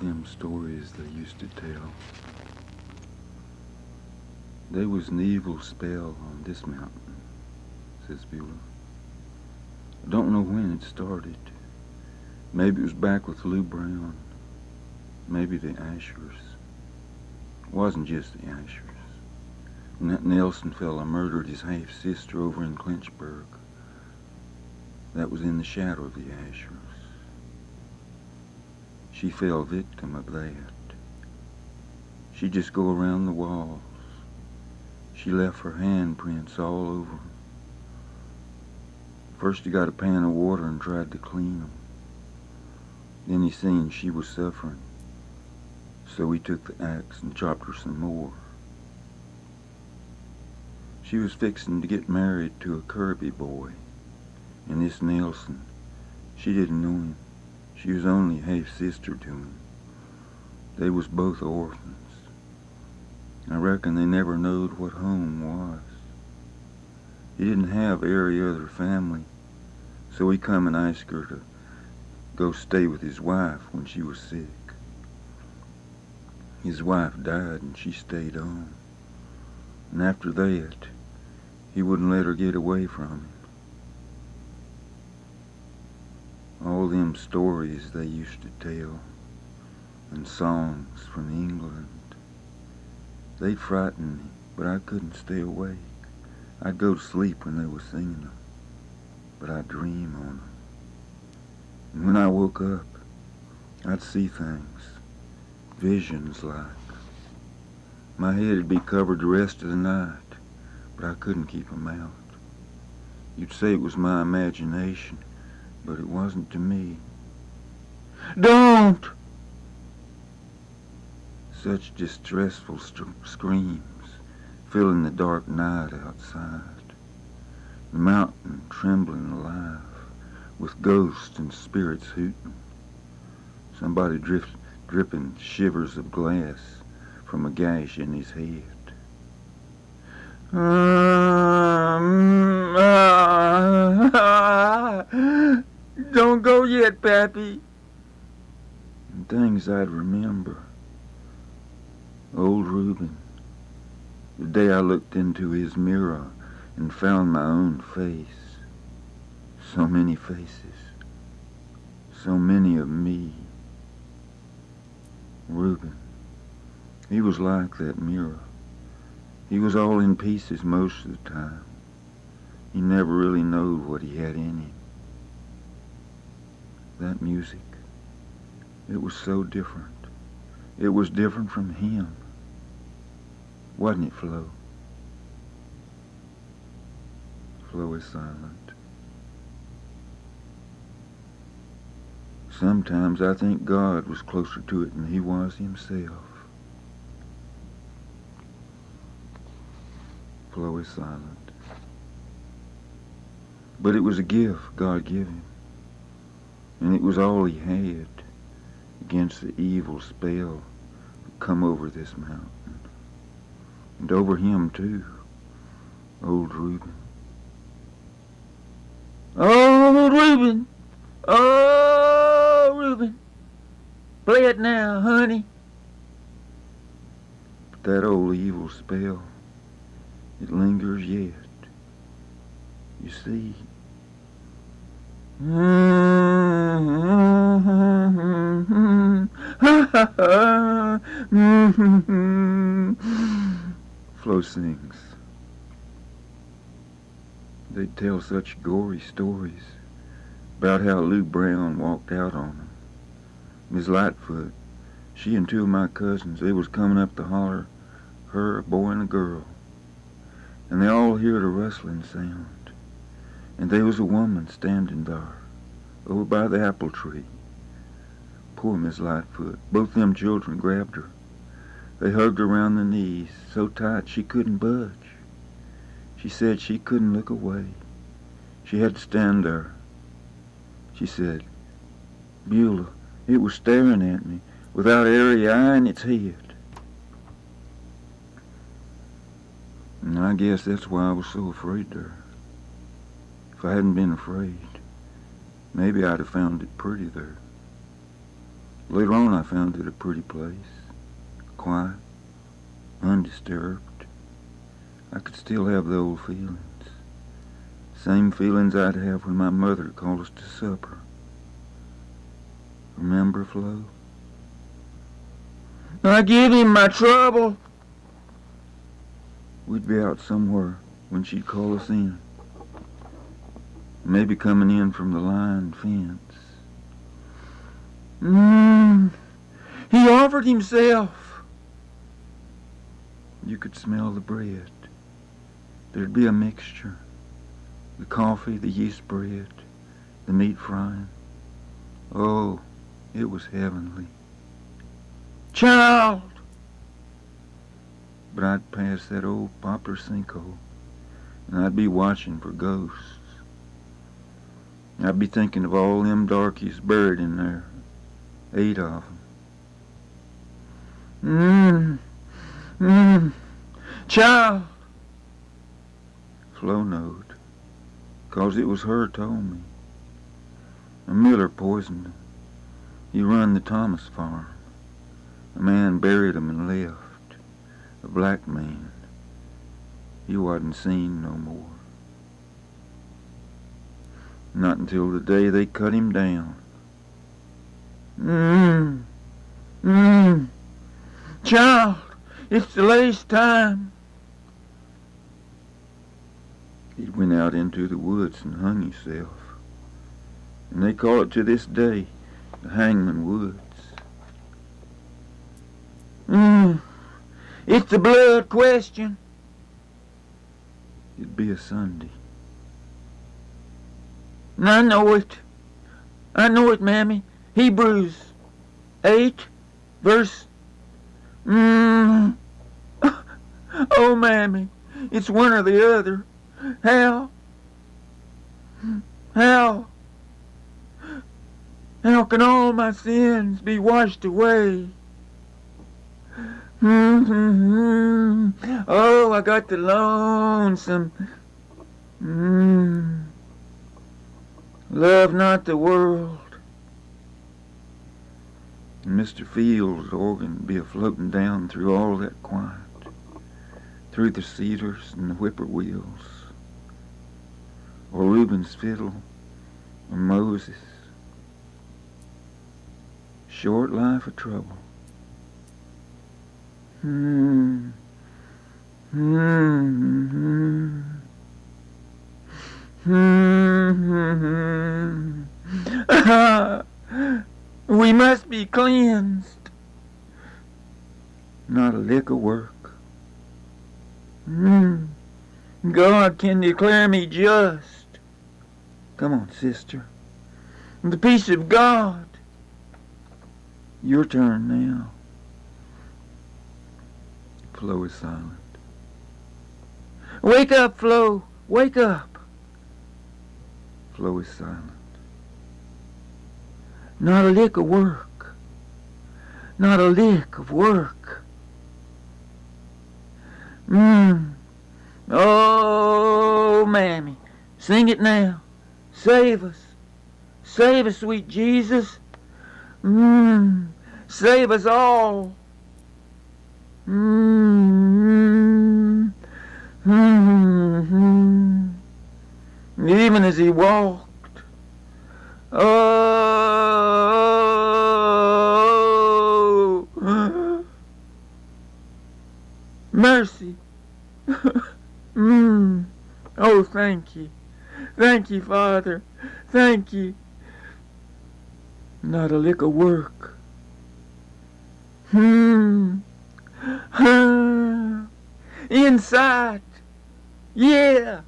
them stories they used to tell. They was an evil spell on this mountain, says Beulah. I don't know when it started. Maybe it was back with Lou Brown. Maybe the Ashers. It wasn't just the Ashers. When that Nelson fella murdered his half-sister over in Clinchburg, that was in the shadow of the Ashers. She fell victim of that. She'd just go around the walls. She left her handprints all over them. First he got a pan of water and tried to clean them. Then he seen she was suffering, so he took the axe and chopped her some more. She was fixing to get married to a Kirby boy, and this Nelson, she didn't know him. She was only half-sister to him. They was both orphans. I reckon they never knowed what home was. He didn't have every other family, so he come and asked her to go stay with his wife when she was sick. His wife died and she stayed on. And after that, he wouldn't let her get away from him. All them stories they used to tell, and songs from England, they'd frighten me, but I couldn't stay awake. I'd go to sleep when they were singing them, but I'd dream on them. And when I woke up, I'd see things, visions like. My head'd be covered the rest of the night, but I couldn't keep them out. You'd say it was my imagination, but it wasn't to me. Don't! Such distressful screams filling the dark night outside. The mountain trembling alive, with ghosts and spirits hooting. Somebody dripping shivers of glass from a gash in his head. Don't go yet, Pappy. And things I'd remember. Old Reuben, the day I looked into his mirror and found my own face. So many faces, so many of me. Reuben, he was like that mirror. He was all in pieces most of the time. He never really knowed what he had in him. That music, it was so different. It was different from him. Wasn't it, Flo? Flo is silent. Sometimes I think God was closer to it than he was himself. Flo is silent. But it was a gift God gave him. And it was all he had against the evil spell that come over this mountain. And over him, too, old Reuben. Oh, Reuben! Oh, Reuben! Play it now, honey. But that old evil spell, it lingers yet. You see. Flo sings. They tell such gory stories about how Lou Brown walked out on them. Miss Lightfoot, she and two of my cousins, they was coming up the holler, her, a boy and a girl. And they all heard a rustling sound. And there was a woman standing there, over by the apple tree. Poor Miss Lightfoot. Both them children grabbed her. They hugged her around the knees, so tight she couldn't budge. She said she couldn't look away. She had to stand there. She said, Beulah, it was staring at me, without every eye in its head. And I guess that's why I was so afraid there. If I hadn't been afraid, maybe I'd have found it pretty there. Later on I found it a pretty place, quiet, undisturbed. I could still have the old feelings. Same feelings I'd have when my mother called us to supper. Remember, Flo? I give him my trouble. We'd be out somewhere when she'd call us in. Maybe coming in from the line fence. He offered himself. You could smell the bread. There'd be a mixture. The coffee, the yeast bread, the meat frying. Oh, it was heavenly. Child! But I'd pass that old poplar sinkhole, and I'd be watching for ghosts. I'd be thinking of all them darkies buried in there. 8 of them. Child! Flo knowed, 'cause it was her told me. A miller poisoned him. He run the Thomas farm. A man buried him and left. A black man. He wasn't seen no more. Not until the day they cut him down. Child, it's the last time. He went out into the woods and hung himself. And they call it to this day the Hangman Woods. It's the blood question. It'd be a Sunday. I know it. I know it, Mammy. Hebrews 8, verse... Oh, Mammy, it's one or the other. How can all my sins be washed away? Oh, I got the lonesome. Love not the world. And Mr. Fields' organ be a-floating down through all that quiet, through the cedars and the whippoorwills, or Reuben's fiddle, or Moses. Short life of trouble. We must be cleansed. Not a lick of work. God can declare me just. Come on, sister. The peace of God. Your turn now. Flo is silent. Wake up, Flo. Wake up. Flo is silent. Not a lick of work. Not a lick of work. Oh, Mammy. Sing it now. Save us. Save us, sweet Jesus. Save us all. Even as he walked. Oh, mercy. Oh, thank you. Thank you, Father. Thank you. Not a lick of work. Inside. Yeah.